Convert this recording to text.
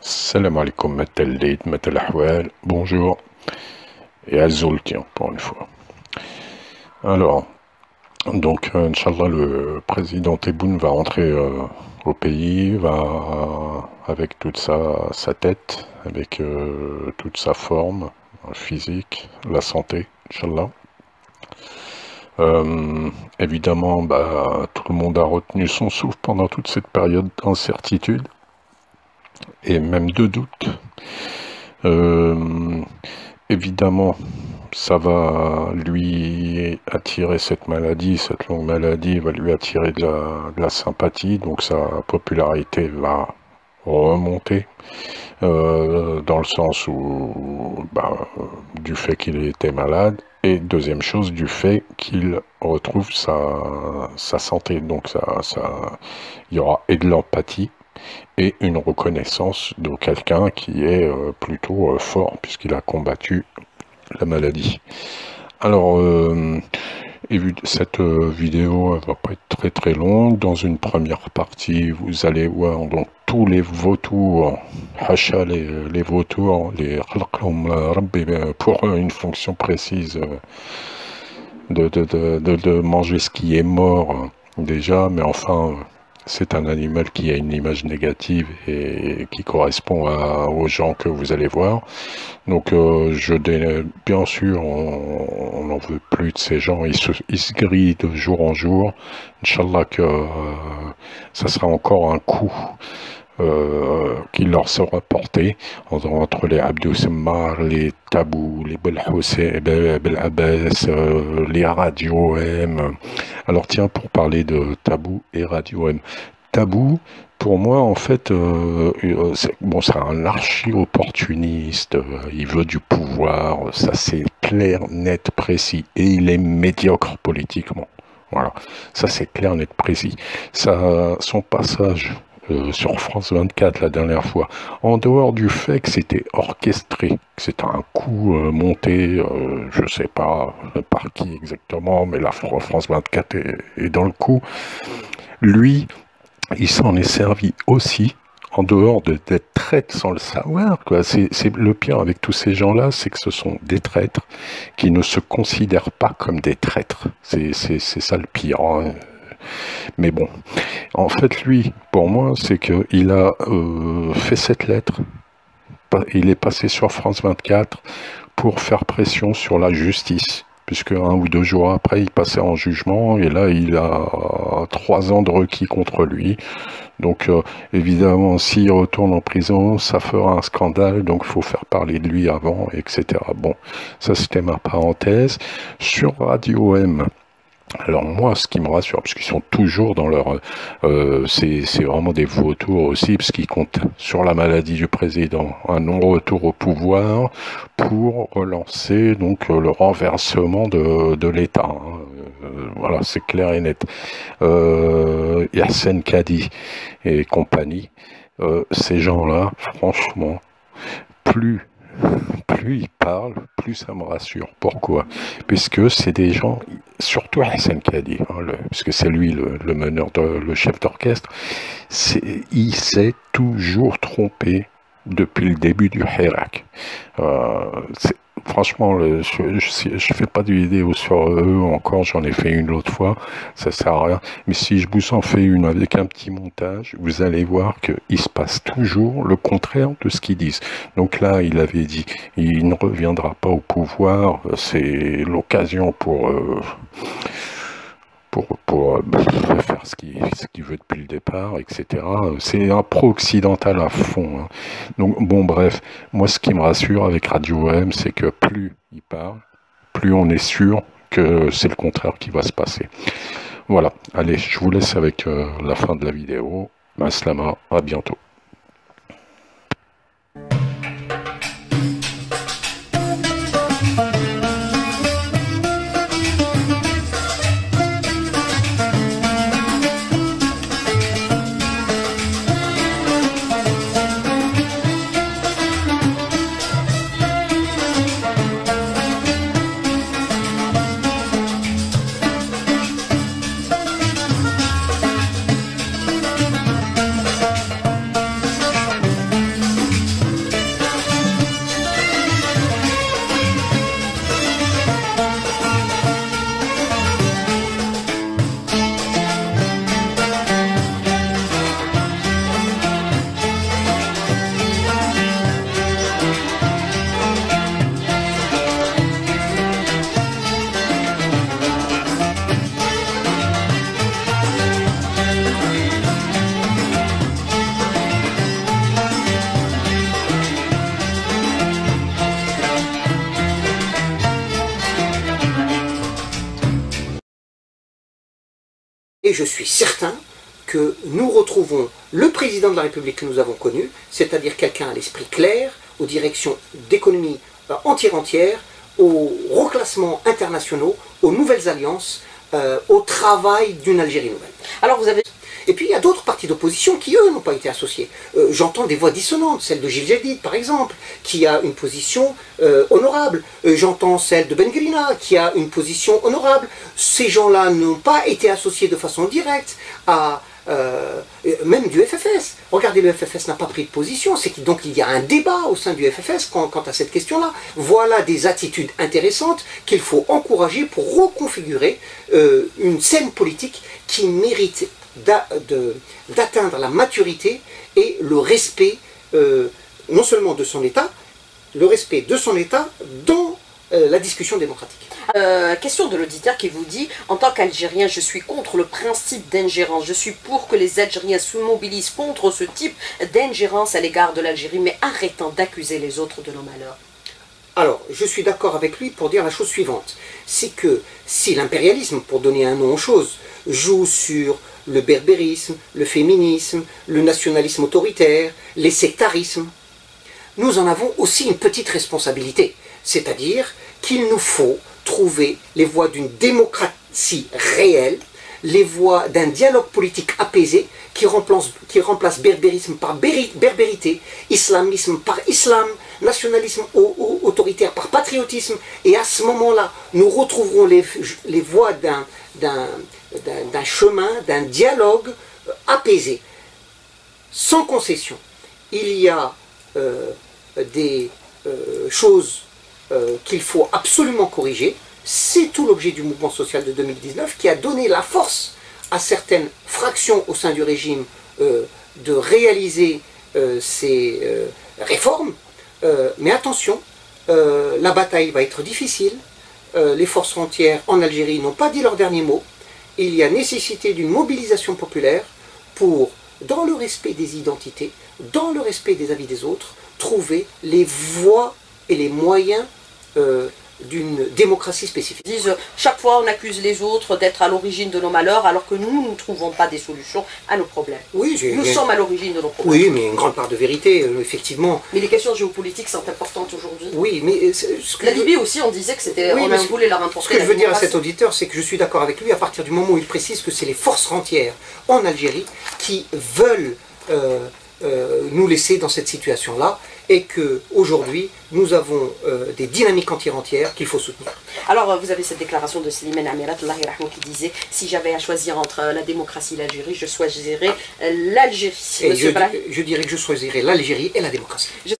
Salam alaikum, matel leid, matel ahwal, bonjour, et Azul, tiens, pour une fois. Alors, donc, Inch'Allah, le président Tebboune va rentrer au pays, va avec toute sa tête, avec toute sa forme physique, la santé, Inch'Allah. Évidemment, tout le monde a retenu son souffle pendant toute cette période d'incertitude et même de doute. Évidemment, ça va lui attirer cette maladie, cette longue maladie va lui attirer de la sympathie, donc sa popularité va remonter, dans le sens où, du fait qu'il était malade, et deuxième chose, du fait qu'il retrouve sa santé, donc il y aura et de l'empathie, et une reconnaissance de quelqu'un qui est plutôt fort, puisqu'il a combattu la maladie. Alors, cette vidéo elle va pas être très très longue. Dans une première partie, vous allez voir donc tous les vautours, hacha les vautours, les pour une fonction précise de manger ce qui est mort déjà, mais enfin c'est un animal qui a une image négative et qui correspond aux gens que vous allez voir. Donc bien sûr, on n'en veut plus de ces gens, ils se grillent de jour en jour. Inch'Allah que ça sera encore un coup qui leur sera porté entre les Abdou Semmar, les Tabou, les Bel Abbas, les Radio M. Alors tiens, pour parler de Tabou et Radio M. Tabou, pour moi, en fait, c'est un archi-opportuniste, il veut du pouvoir, ça c'est clair, net, précis, et il est médiocre politiquement. Voilà, ça c'est clair, net, précis. Son passage sur France 24 la dernière fois, en dehors du fait que c'était orchestré, que c'était un coup monté, je sais pas par qui exactement, mais la France 24 est dans le coup, lui, il s'en est servi aussi, en dehors d'être traître sans le savoir, quoi. C'est le pire avec tous ces gens-là, c'est que ce sont des traîtres qui ne se considèrent pas comme des traîtres. C'est ça le pire, hein. Mais bon, en fait, lui, pour moi, c'est qu'il a fait cette lettre, il est passé sur France 24 pour faire pression sur la justice, puisque 1 ou 2 jours après, il passait en jugement, et là, il a 3 ans de requis contre lui. Donc, évidemment, s'il retourne en prison, ça fera un scandale, donc il faut faire parler de lui avant, etc. Bon, ça, c'était ma parenthèse. Sur Radio M, alors moi, ce qui me rassure, parce qu'ils sont toujours dans leur... c'est vraiment des vautours aussi, parce qu'ils comptent sur la maladie du président, un non-retour au pouvoir pour relancer donc le renversement de l'État. Hein. Voilà, c'est clair et net. Yassine Kadi et compagnie, ces gens-là, franchement, plus ils parlent, plus ça me rassure. Pourquoi? Puisque c'est des gens, surtout Hassan Kadi, hein, puisque c'est lui le meneur, le chef d'orchestre, il s'est toujours trompé depuis le début du Hirak. Franchement, je fais pas de vidéo sur eux encore, j'en ai fait une l'autre fois, ça sert à rien. Mais si je vous en fais une avec un petit montage, vous allez voir qu'il se passe toujours le contraire de ce qu'ils disent. Donc là, il avait dit, il ne reviendra pas au pouvoir, c'est l'occasion pour faire ce qu'il veut depuis le départ, etc. C'est un pro-occidental à fond. Hein. Donc, bon, bref, moi, ce qui me rassure avec Radio M, c'est que plus il parle, plus on est sûr que c'est le contraire qui va se passer. Voilà, allez, je vous laisse avec la fin de la vidéo. Maslama, à bientôt. je suis certain que nous retrouvons le président de la République que nous avons connu, c'est-à-dire quelqu'un à l'esprit clair, aux directions d'économie entière, aux reclassements internationaux, aux nouvelles alliances, au travail d'une Algérie nouvelle. Alors vous avez... Et puis il y a d'autres partis d'opposition qui, eux, n'ont pas été associés. J'entends des voix dissonantes, celle de Gilles Jadid, par exemple, qui a une position honorable. J'entends celle de Ben Grina, qui a une position honorable. Ces gens-là n'ont pas été associés de façon directe à... même du FFS. Regardez, le FFS n'a pas pris de position, c'est donc il y a un débat au sein du FFS quant à cette question-là. Voilà des attitudes intéressantes qu'il faut encourager pour reconfigurer une scène politique qui mérite d'atteindre la maturité et le respect non seulement de son État, le respect de son État dans la discussion démocratique. Question de l'auditeur qui vous dit: en tant qu'Algérien, je suis contre le principe d'ingérence. Je suis pour que les Algériens se mobilisent contre ce type d'ingérence à l'égard de l'Algérie, mais arrêtant d'accuser les autres de nos malheurs. Alors, je suis d'accord avec lui pour dire la chose suivante. C'est que si l'impérialisme, pour donner un nom aux choses, joue sur le berbérisme, le féminisme, le nationalisme autoritaire, les sectarismes, nous en avons aussi une petite responsabilité. C'est-à-dire qu'il nous faut trouver les voies d'une démocratie réelle, les voies d'un dialogue politique apaisé qui remplace berbérisme par berbérité, islamisme par islam, nationalisme autoritaire par patriotisme, et à ce moment-là, nous retrouverons les voies d'un chemin, d'un dialogue apaisé, sans concession. Il y a des choses qu'il faut absolument corriger. C'est tout l'objet du mouvement social de 2019 qui a donné la force à certaines fractions au sein du régime de réaliser ces réformes. Mais attention, la bataille va être difficile. Les forces frontières en Algérie n'ont pas dit leur dernier mot. Il y a nécessité d'une mobilisation populaire pour, dans le respect des identités, dans le respect des avis des autres, trouver les voies et les moyens d'une démocratie spécifique. Ils disent chaque fois on accuse les autres d'être à l'origine de nos malheurs alors que nous ne trouvons pas des solutions à nos problèmes. Oui, nous sommes à l'origine de nos problèmes. Oui, mais une grande part de vérité, effectivement. Mais les questions géopolitiques sont importantes aujourd'hui. Oui, mais... La Libye aussi, on disait que c'était... Oui, on voulait leur importer. Ce que je veux dire à cet auditeur, c'est que je suis d'accord avec lui à partir du moment où il précise que c'est les forces frontières en Algérie qui veulent nous laisser dans cette situation-là, et qu'aujourd'hui, nous avons des dynamiques entières qu'il faut soutenir. Alors, vous avez cette déclaration de Slimane Amirat qui disait « Si j'avais à choisir entre la démocratie et l'Algérie, je choisirais l'Algérie ». Je dirais que je choisirais l'Algérie et la démocratie.